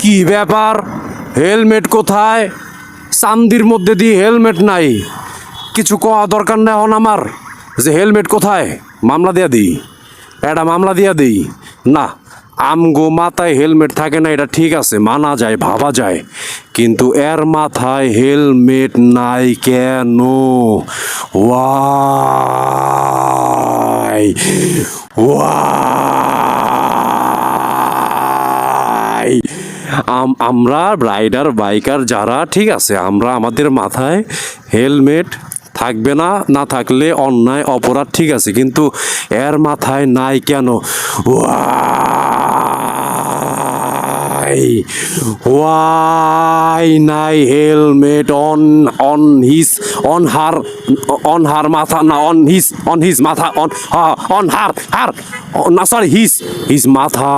কি ব্যাপার, হেলমেট কোথায়? চান্দির মধ্যে দিয়ে হেলমেট নাই, কিছু কোয়া দরকার নেই এখন আমার যে হেলমেট কোথায়। মামলা দিয়া দিই, এটা মামলা দিয়া দিই। না, আমগো মাথায় হেলমেট থাকে না এটা ঠিক আছে, মানা যায়, ভাবা যায়, কিন্তু এর মাথায় হেলমেট নাই কেন? ওয়াই ওয়াই আমরা রাইডার বাইকার যারা, ঠিক আছে, আমরা আমাদের মাথায় হেলমেট থাকবে না, না থাকলে অন্যায় অপরাধ, ঠিক আছে, কিন্তু এর মাথায় নাই কেন? ওয়াই নাই হেলমেট অন হার মাথা, না অন হিজ মাথা, অন হার না, সরি, হিজ মাথা।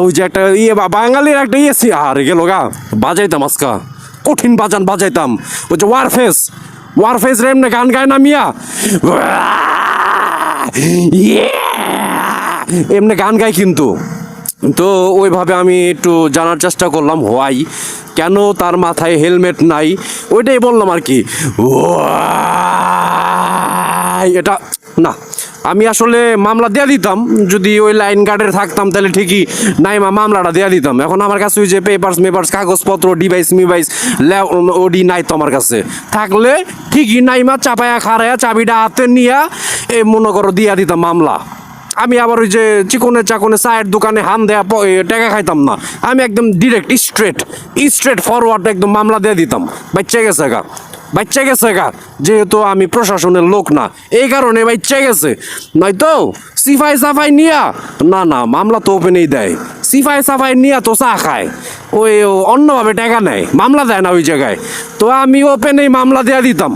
ওই যে একটা ইয়ে বাঙালির একটা ইয়ে আর গেল গা, বাজাইতাম আজকা, কঠিন বাজাইতাম। ওই যে ওয়ারফেস রে এমনি গান গায় না মিয়া, এমনি গান গায় কিন্তু। তো ওইভাবে আমি একটু জানার চেষ্টা করলাম হোয়াই, কেন তার মাথায় হেলমেট নাই, ওইটাই বললাম আর কি। এটা না, আমি আসলে মামলা দেয়া দিতাম যদি ওই লাইন গার্ডের থাকতাম, তাহলে ঠিকই নাই মামলাটা দেয়া দিতাম। এখন আমার কাছে ওই যে পেপারস কাগজপত্র ডিভাইস ওডি নাই তো আমার কাছে, থাকলে ঠিকই নাইমা চাপায়া খাড়ায়া চাবিটা হাতে নিয়া এই মনে করো দিয়া দিতাম মামলা। আমি আবার ওই যে চিকনে চাকনে চায়ের দোকানে হান দেয়া টাকা খাইতাম না, আমি একদম ডিরেক্ট স্ট্রেট ফরওয়ার্ড একদম মামলা দিয়ে দিতাম। বাচ্চা গেছে গা, যেহেতু আমি প্রশাসনের লোক না, এই কারণে বাচ্চা গেছে। নয়তো সাফাই নিয়া না মামলা তো ওপেনেই দেয়, সাফাই নিয়া তো চা খায়, ওই অন্যভাবে টাকা নেয়, মামলা দেয় না ওই জায়গায়। তো আমি ওপেনেই মামলা দেয়া দিতাম।